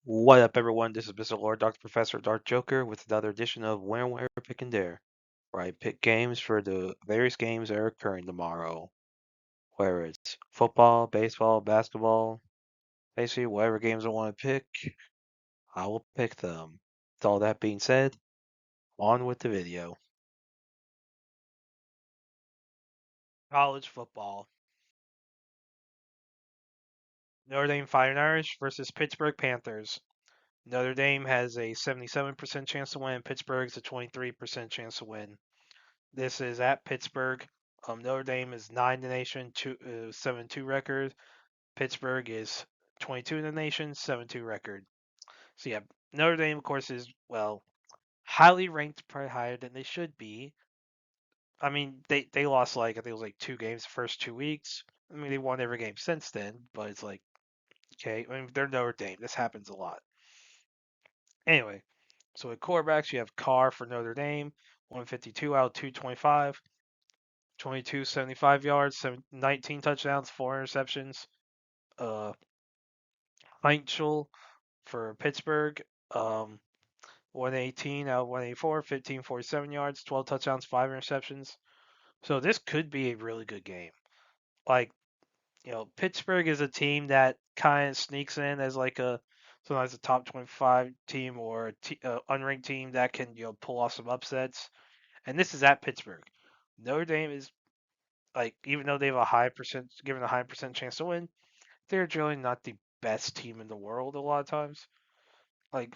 What up, everyone? This is Mr. Lord, Dr. Professor, Dark Joker, with another edition of Where, Pick, and Dare, where I pick games for the various games that are occurring tomorrow. Whether it's football, baseball, basketball, basically whatever games I want to pick, I will pick them. With all that being said, on with the video. College football. Notre Dame Fighting Irish versus Pittsburgh Panthers. Notre Dame has a 77% chance to win. Pittsburgh's a 23% chance to win. This is at Pittsburgh. Notre Dame is 9 in the nation, 7-2 record. Pittsburgh is 22 in the nation, 7-2 record. So yeah, Notre Dame, of course, is highly ranked, probably higher than they should be. I mean, they lost I think it was 2 games the first 2 weeks. I mean, they won every game since then, but it's okay. I mean, they're Notre Dame. This happens a lot. Anyway, so at quarterbacks, you have Carr for Notre Dame, 152 out of 225. 2275 yards, 19 touchdowns, 4 interceptions. Uh, Heinkel for Pittsburgh, 118 out of 184, 1547 yards, 12 touchdowns, 5 interceptions. So this could be a really good game. Pittsburgh is a team that kind of sneaks in as sometimes a top 25 team or unranked team that can pull off some upsets. And this is at Pittsburgh. Notre Dame is even though they have given a high percent chance to win, they're generally not the best team in the world a lot of times. Like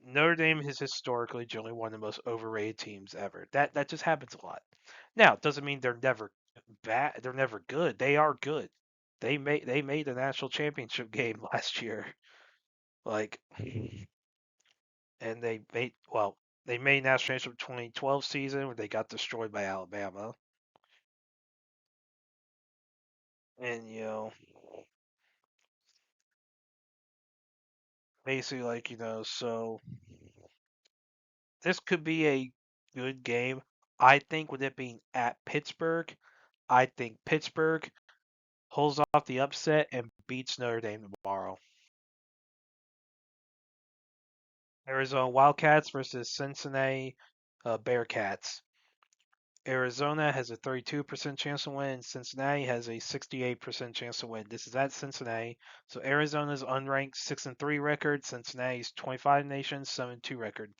Notre Dame is historically generally one of the most overrated teams ever. That just happens a lot. Now, it doesn't mean they're never bad. They're never good. They are good. They made the national championship game last year. Like and they made national championship 2012 season where they got destroyed by Alabama. And basically so this could be a good game. I think with it being at Pittsburgh, I think Pittsburgh pulls off the upset and beats Notre Dame tomorrow. Arizona Wildcats versus Cincinnati Bearcats. Arizona has a 32% chance to win. Cincinnati has a 68% chance to win. This is at Cincinnati. So Arizona's unranked 6-3 record. Cincinnati's 25 nations 7-2 record.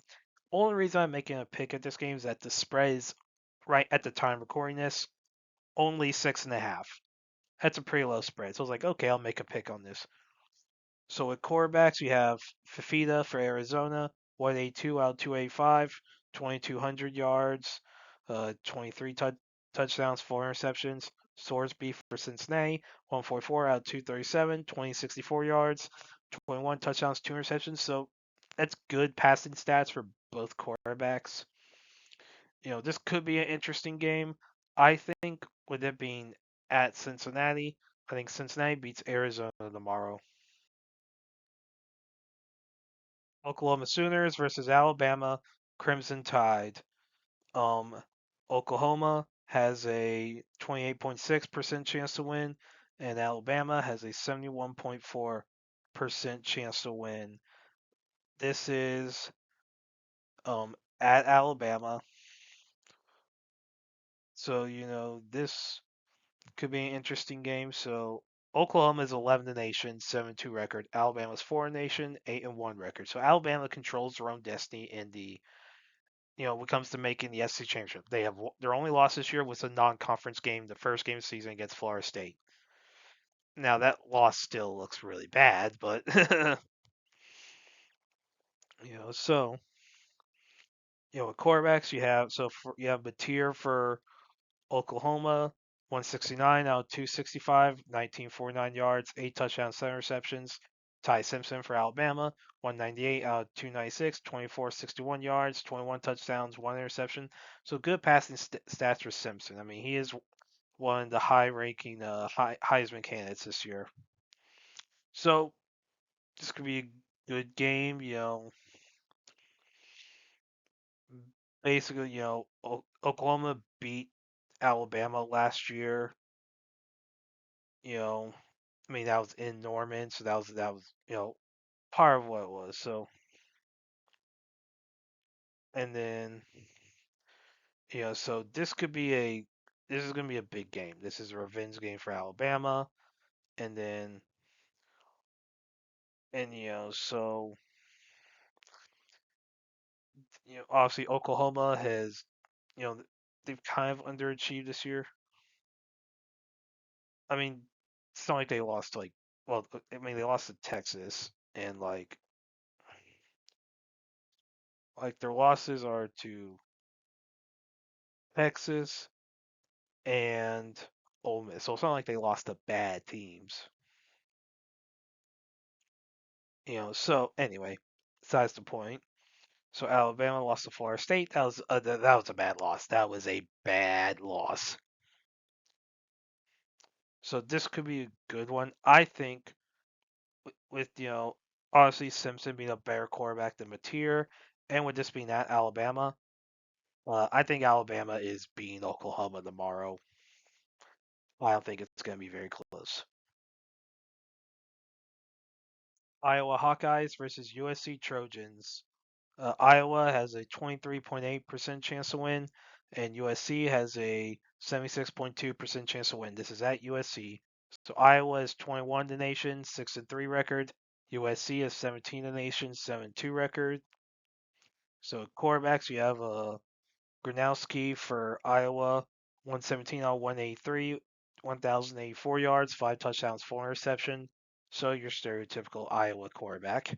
Only reason I'm making a pick at this game is that the spread is right at the time recording this only 6.5. That's a pretty low spread. So I was like, okay, I'll make a pick on this. So with quarterbacks, we have Fafita for Arizona, 182 out of 285, 2,200 yards, 23 touchdowns, 4 interceptions. Sorsby for Cincinnati, 144 out of 237, 2064 yards, 21 touchdowns, 2 interceptions. So that's good passing stats for both quarterbacks. This could be an interesting game. I think with it being at Cincinnati, I think Cincinnati beats Arizona tomorrow. Oklahoma Sooners versus Alabama Crimson Tide. Um, Oklahoma has a 28.6% chance to win, and Alabama has a 71.4% chance to win. This is at Alabama. So, this could be an interesting game. So Oklahoma is 11 in the nation, 7-2 record. Alabama's 4 in the nation, 8-1 record. So Alabama controls their own destiny in the when it comes to making the SEC championship. They have their only loss this year was a non-conference game, the first game of the season against Florida State. Now that loss still looks really bad, but so with quarterbacks you have Batir for Oklahoma, 169 out of 265, 1949 yards, 8 touchdowns, 7 receptions. Ty Simpson for Alabama, 198 out of 296, 2461 yards, 21 touchdowns, 1 interception. So good passing stats for Simpson. I mean, he is one of the high-ranking Heisman candidates this year. So this could be a good game. Basically, Oklahoma beat Alabama last year. I mean, that was in Norman, so that was part of what it was. So, and then so this is gonna be a big game. This is a revenge game for Alabama, and then and so obviously Oklahoma has you know they've kind of underachieved this year. I mean, it's not like they lost to I mean they lost to Texas and like their losses are to Texas and Ole Miss. So it's not like they lost to bad teams. So anyway, besides the point. So Alabama lost to Florida State. That was a bad loss. That was a bad loss. So this could be a good one. I think with obviously Simpson being a better quarterback than Mateer, and with this being at Alabama, I think Alabama is beating Oklahoma tomorrow. I don't think it's going to be very close. Iowa Hawkeyes versus USC Trojans. Iowa has a 23.8% chance to win, and USC has a 76.2% chance to win. This is at USC. So Iowa is 21 the nation, 6-3 record. USC is 17 the nation, 7-2 record. So quarterbacks, you have Gronowski for Iowa, 117 on 183, 1,084 yards, 5 touchdowns, 4 interception. So your stereotypical Iowa quarterback.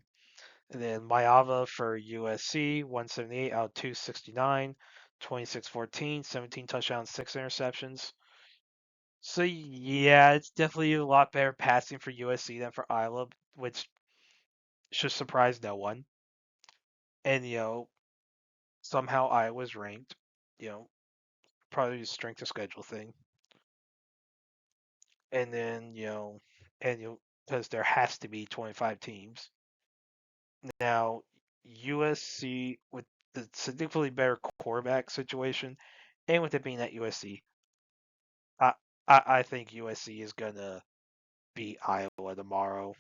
And then Maeva for USC, 178 out of 269, 26-14, 17 touchdowns, 6 interceptions. So yeah, it's definitely a lot better passing for USC than for Iowa, which should surprise no one. And somehow Iowa's ranked. You know, probably a strength of schedule thing. And then because there has to be 25 teams. Now, USC with the significantly better quarterback situation, and with it being at USC, I I think USC is gonna beat Iowa tomorrow.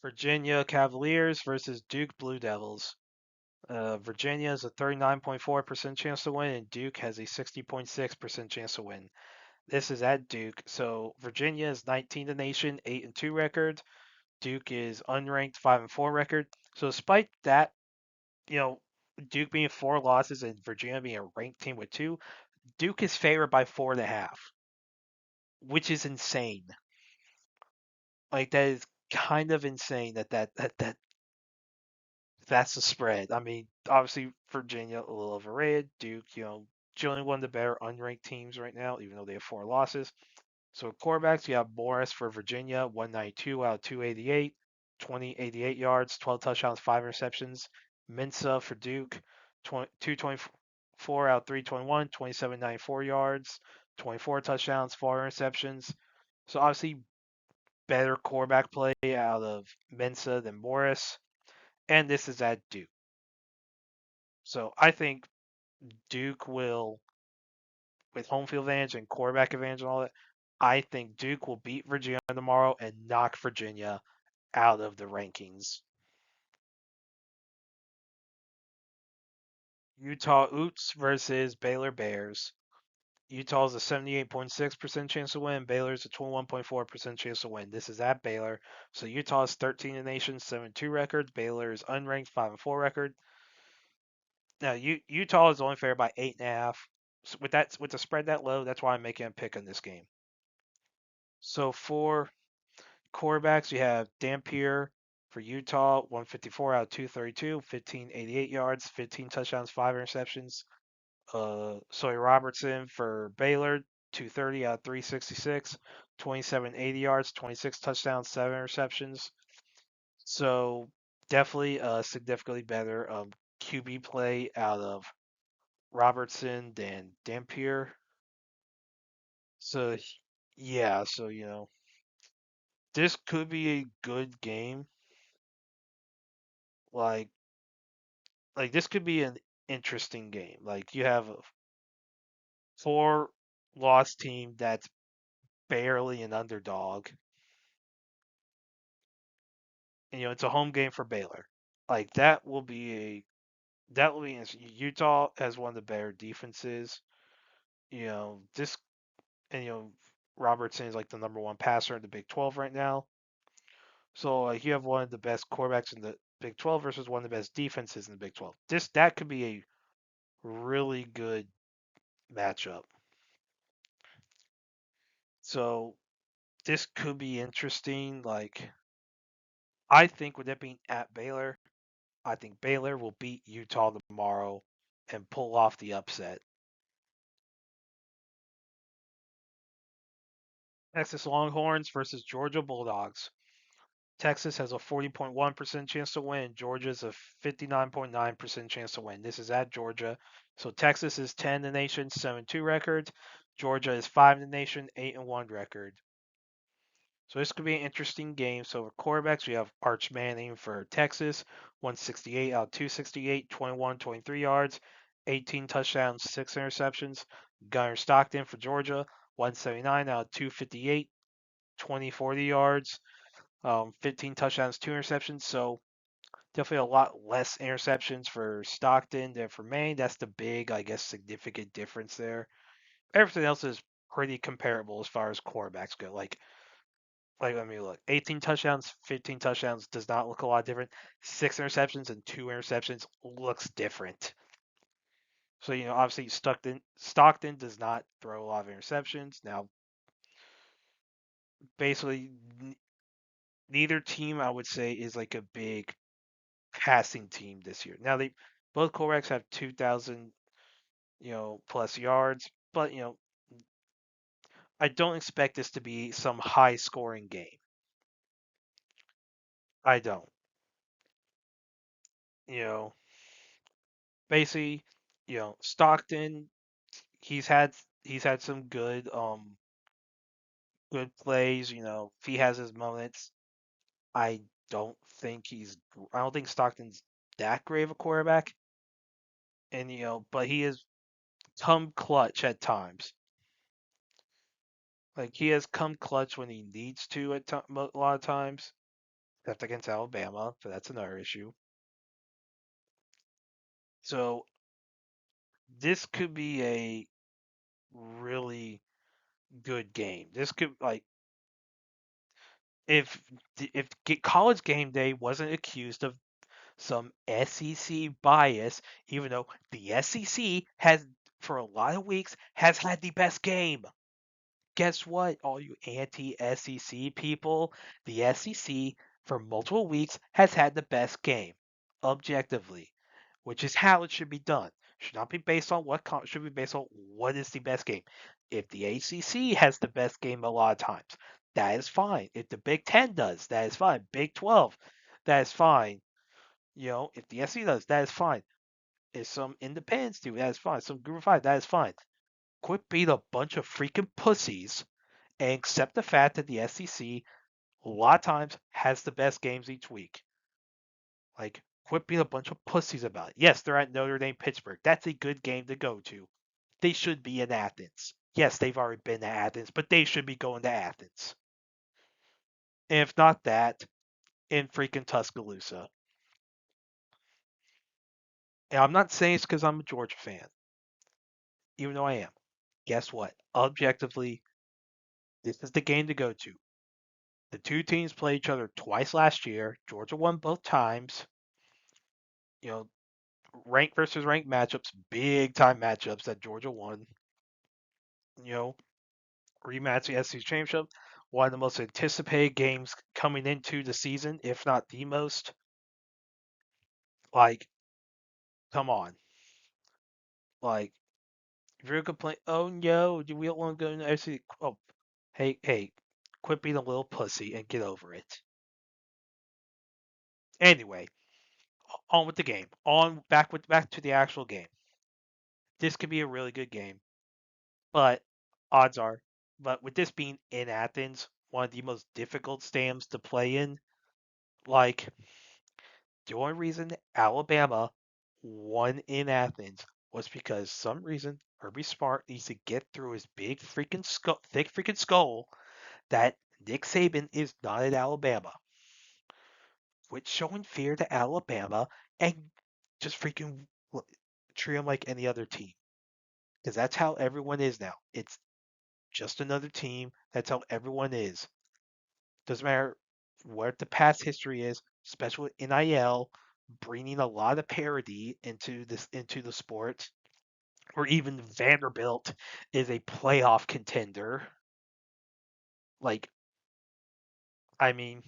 Virginia Cavaliers versus Duke Blue Devils. Virginia has a 39.4% chance to win, and Duke has a 60.6% chance to win. This is at Duke, so Virginia is 19 the nation, 8-2 record. Duke is unranked, 5-4 record. So despite that, you know, Duke being 4 losses and Virginia being a ranked team with 2, Duke is favored by 4.5, which is insane. Like that is kind of insane that's the spread. I mean, obviously Virginia a little overrated. Duke, generally one of the better unranked teams right now, even though they have 4 losses. So quarterbacks, you have Morris for Virginia, 192 out of 288, 88 yards, 12 touchdowns, 5 interceptions. Mensa for Duke, 224 out of 321, 2794 yards, 24 touchdowns, 4 interceptions. So obviously better quarterback play out of Mensa than Morris. And this is at Duke. So I think Duke will, with home field advantage and quarterback advantage and all that, I think Duke will beat Virginia tomorrow and knock Virginia out of the rankings. Utah Utes versus Baylor Bears. Utah's a 78.6% chance to win. Baylor's a 21.4% chance to win. This is at Baylor. So Utah's 13 in the nation, 7-2 record. Baylor is unranked, 5-4 record. Now Utah is only favored by 8.5. So with the spread that low, that's why I'm making a pick on this game. So for quarterbacks, you have Dampier for Utah, 154 out of 232, 1588 yards, 15 touchdowns, 5 interceptions. Sawyer Robertson for Baylor, 230 out of 366, 2780 yards, 26 touchdowns, 7 interceptions. So definitely significantly better QB play out of Robertson than Dampier. So yeah, so this could be a good game. Like this could be an interesting game. Like you have a 4 loss team that's barely an underdog, And, it's a home game for Baylor. Like that will be Utah has one of the better defenses. This and Robertson is like the number one passer in the Big 12 right now. So like you have one of the best quarterbacks in the Big 12 versus one of the best defenses in the Big 12. That could be a really good matchup. So this could be interesting. Like I think with it being at Baylor, I think Baylor will beat Utah tomorrow and pull off the upset. Texas Longhorns versus Georgia Bulldogs. Texas has a 40.1% chance to win. Georgia's a 59.9% chance to win. This is at Georgia. So Texas is 10 in the nation, 7-2 record. Georgia is 5 in the nation, 8-1 record. So this could be an interesting game. So for quarterbacks, we have Arch Manning for Texas, 168 out of 268, 21, 23 yards, 18 touchdowns, 6 interceptions. Gunnar Stockton for Georgia, 179 out of 258, 20, 40 yards, 15 touchdowns, 2 interceptions. So definitely a lot less interceptions for Stockton than for Manning. That's the big, I guess, significant difference there. Everything else is pretty comparable as far as quarterbacks go. Like let me look. 18 touchdowns, 15 touchdowns does not look a lot different. 6 interceptions and 2 interceptions looks different. So obviously Stockton does not throw a lot of interceptions. Now, basically, neither team I would say is like a big passing team this year. Now they both quarterbacks have 2,000 plus yards, but I don't expect this to be some high scoring game. I don't. You know, basically, Stockton, he's had some good plays. If he has his moments, I don't I don't think Stockton's that great of a quarterback, and but he has come clutch at times. Like he has come clutch when he needs to a lot of times. Except against Alabama, but that's another issue. So this could be a really good game. This could like if College Game Day wasn't accused of some SEC bias, even though the SEC has for a lot of weeks has had the best game. Guess what, all you anti-SEC people? The SEC for multiple weeks has had the best game, objectively, which is how it should be done. Should not be based on should be based on what is the best game. If the ACC has the best game a lot of times, that is fine. If the Big Ten does, that is fine. Big 12, that is fine. If the SEC does, that is fine. If some independents do, that is fine. Some Group of Five, that is fine. Quit being a bunch of freaking pussies and accept the fact that the SEC a lot of times has the best games each week. Like, quit being a bunch of pussies about it. Yes, they're at Notre Dame, Pittsburgh. That's a good game to go to. They should be in Athens. Yes, they've already been to Athens, but they should be going to Athens. And if not that, in freaking Tuscaloosa. And I'm not saying it's because I'm a Georgia fan, even though I am. Guess what? Objectively, this is the game to go to. The two teams played each other twice last year. Georgia won both times. You know, ranked versus ranked matchups, big time matchups that Georgia won. You know, rematch the SEC championship, one of the most anticipated games coming into the season, if not the most. Like, come on. Like, if you're gonna complain, oh no, we don't want to go into SEC. Oh, hey, quit being a little pussy and get over it. Anyway, on with the game. Back to the actual game. This could be a really good game. But odds are, but with this being in Athens, one of the most difficult stadiums to play in, like the only reason Alabama won in Athens was because some reason Herbie Smart needs to get through his big freaking thick freaking skull that Nick Saban is not at Alabama. quit showing fear to Alabama and just freaking treat them like any other team. Because that's how everyone is now. It's just another team. That's how everyone is. Doesn't matter what the past history is, especially with NIL, bringing a lot of parity into the sport. Or even Vanderbilt is a playoff contender. Like, I mean,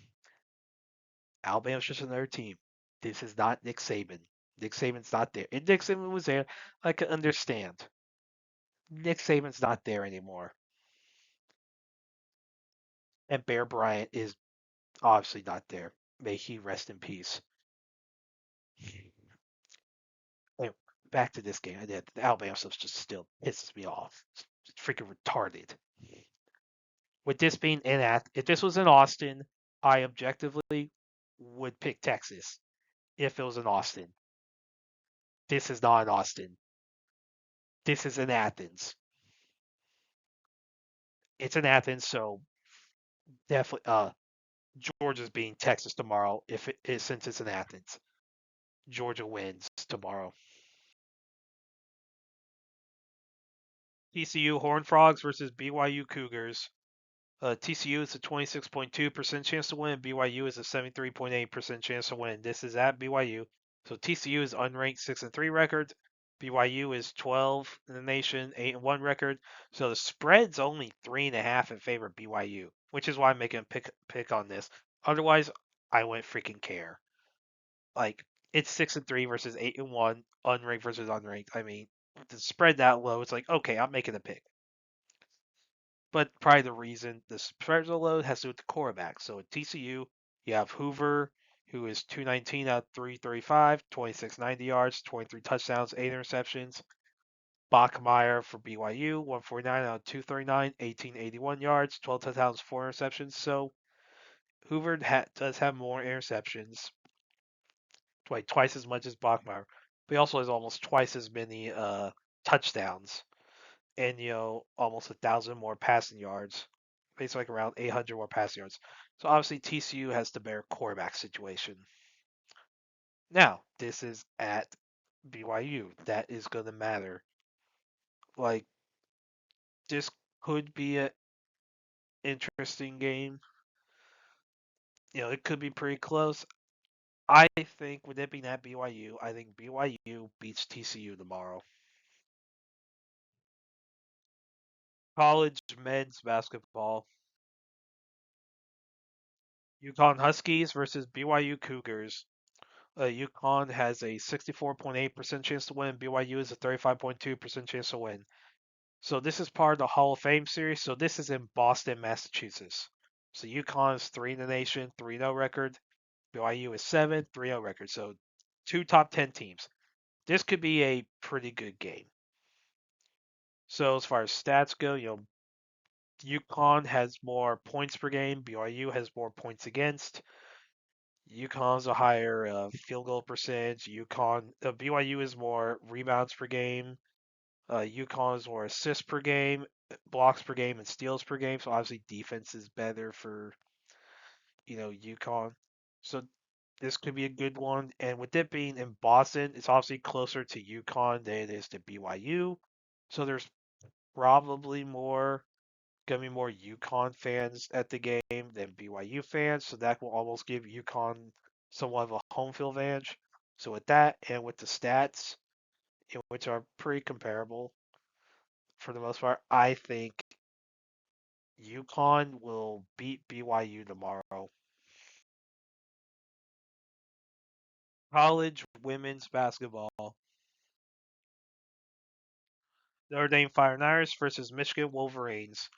Alabama's just another team. This is not Nick Saban. Nick Saban's not there. If Nick Saban was there, I could understand. Nick Saban's not there anymore. And Bear Bryant is obviously not there. May he rest in peace. Anyway, back to this game. The Alabama stuff just still pisses me off. It's freaking retarded. With this being if this was in Austin, I objectively would pick Texas if it was in Austin. This is not in Austin. This is in Athens. It's in Athens, so definitely Georgia's beating Texas tomorrow if it is since it's in Athens. Georgia wins tomorrow. TCU Horned Frogs versus BYU Cougars. TCU is a 26.2% chance to win. BYU is a 73.8% chance to win. This is at BYU. So TCU is unranked 6-3 record. BYU is 12 in the nation, 8-1 record. So the spread's only 3.5 in favor of BYU, which is why I'm making a pick on this. Otherwise, I wouldn't freaking care. Like it's 6-3 versus 8-1, unranked versus unranked. I mean, the spread that low, it's like okay, I'm making a pick. But probably the reason the spreads are low has to do with the quarterback. So at TCU, you have Hoover, who is 219 out of 335, 2690 yards, 23 touchdowns, 8 interceptions. Bachmeier for BYU, 149 out of 239, 1881 yards, 12 touchdowns, 4 interceptions. So Hoover does have more interceptions, like twice as much as Bachmeier. But he also has almost twice as many touchdowns and almost 1,000 more passing yards, basically like around 800 more passing yards. So obviously TCU has the better quarterback situation. Now this is at BYU. That is going to matter. Like this could be an interesting game. It could be pretty close. I think with it being at BYU, I think BYU beats TCU tomorrow. College men's basketball. UConn Huskies versus BYU Cougars. UConn has a 64.8% chance to win. BYU is a 35.2% chance to win. So this is part of the Hall of Fame series. So this is in Boston, Massachusetts. So UConn is 3 in the nation, 3-0 record. BYU is 7, 3-0 record. So 2 top 10 teams. This could be a pretty good game. So as far as stats go, UConn has more points per game. BYU has more points against. UConn's a higher field goal percentage. BYU is more rebounds per game. UConn is more assists per game, blocks per game, and steals per game. So obviously defense is better for UConn. So this could be a good one. And with it being in Boston, it's obviously closer to UConn than it is to BYU. So there's probably gonna be more UConn fans at the game than BYU fans, so that will almost give UConn somewhat of a home field advantage. So with that and with the stats, which are pretty comparable for the most part, I think UConn will beat BYU tomorrow. College women's basketball. Notre Dame Fire Niners versus Michigan Wolverines.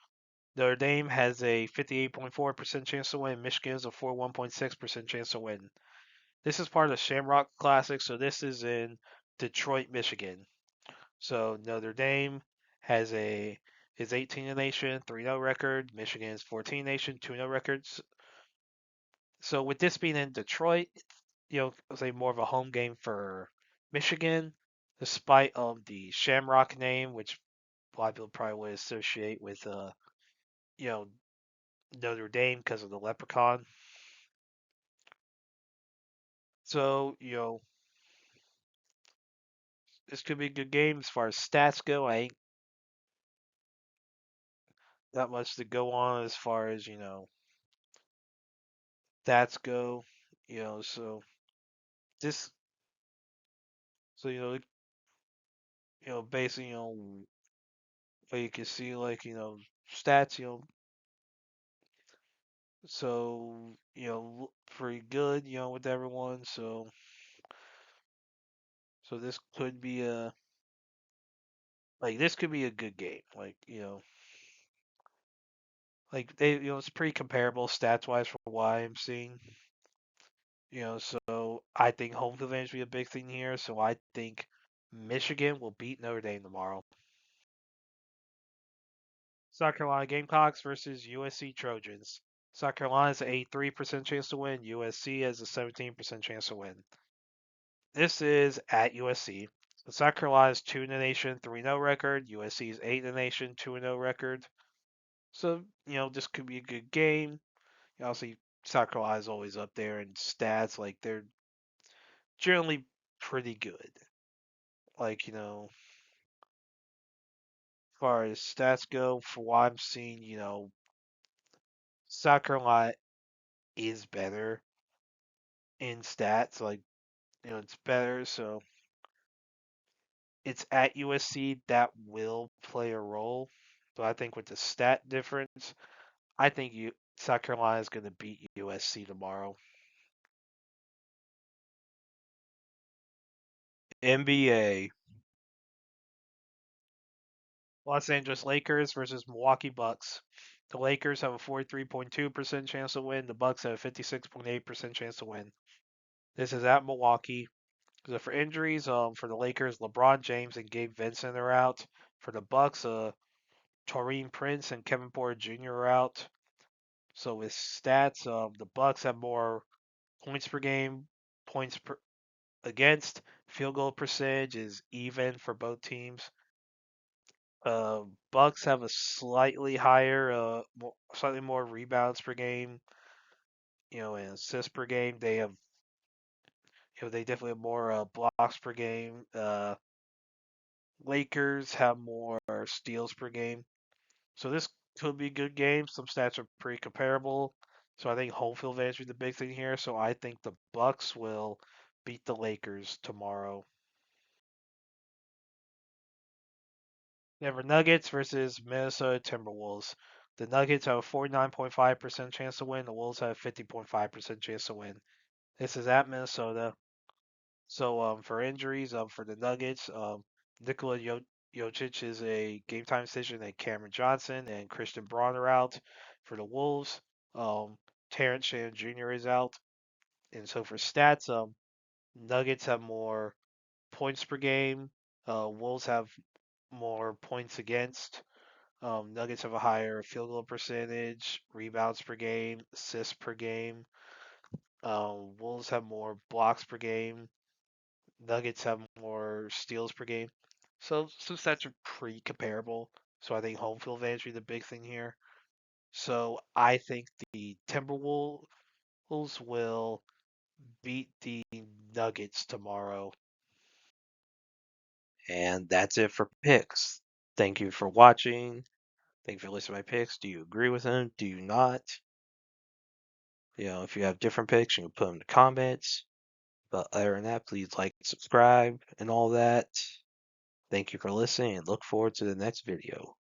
Notre Dame has a 58.4% chance to win. Michigan has a 41.6% chance to win. This is part of the Shamrock Classic, so this is in Detroit, Michigan. So Notre Dame is 18 in the nation, 3-0 record. Michigan is 14 nation, 2-0 records. So with this being in Detroit, I'll say more of a home game for Michigan, despite the Shamrock name, which a lot of people probably would associate with you know Notre Dame because of the leprechaun. So, this could be a good game as far as stats go. I ain't got much to go on as far as, stats go. So this, so, basically, where you can see, like, stats, so, pretty good, with everyone. So this could be this could be a good game. Like they, it's pretty comparable stats wise for what I'm seeing. So I think home field advantage will be a big thing here. So I think Michigan will beat Notre Dame tomorrow. South Carolina Gamecocks versus USC Trojans. South Carolina has a 3% chance to win. USC has a 17% chance to win. This is at USC. So South Carolina's 2 in the nation, 3-0 record. USC's 8 in the nation, 2-0 record. So, this could be a good game. Obviously, South Carolina is always up there in stats. Like, they're generally pretty good. Like, as far as stats go, for what I'm seeing, South Carolina is better in stats. Like, it's better. So it's at USC that will play a role. But I think with the stat difference, I think South Carolina is going to beat USC tomorrow. NBA. Los Angeles Lakers versus Milwaukee Bucks. The Lakers have a 43.2% chance to win. The Bucks have a 56.8% chance to win. This is at Milwaukee. So for injuries, for the Lakers, LeBron James and Gabe Vincent are out. For the Bucks, Taurean Prince and Kevin Porter Jr. are out. So with stats, the Bucks have more points per game, points per against. Field goal percentage is even for both teams. Bucks have a slightly higher, slightly more rebounds per game, and assists per game. They have, they definitely have more blocks per game. Lakers have more steals per game. So this could be a good game. Some stats are pretty comparable. So I think home field advantage is the big thing here. So I think the Bucks will beat the Lakers tomorrow. Denver Nuggets versus Minnesota Timberwolves. The Nuggets have a 49.5% chance to win. The Wolves have a 50.5% chance to win. This is at Minnesota. So for injuries, for the Nuggets, Nikola Jokic is a game time decision, and Cameron Johnson and Christian Braun are out. For the Wolves, Terrence Shannon Jr. is out. And so for stats, Nuggets have more points per game. Wolves have more points against. Nuggets have a higher field goal percentage, rebounds per game, assists per game. Wolves have more blocks per game. Nuggets have more steals per game. So some stats are pretty comparable. So I think home field advantage is the big thing here. So I think the Timberwolves will beat the Nuggets tomorrow. And that's it for picks. Thank you for watching. Thank you for listening to my picks. Do you agree with them? Do you not? If you have different picks, you can put them in the comments. But other than that, please like, subscribe, and all that. Thank you for listening, and look forward to the next video.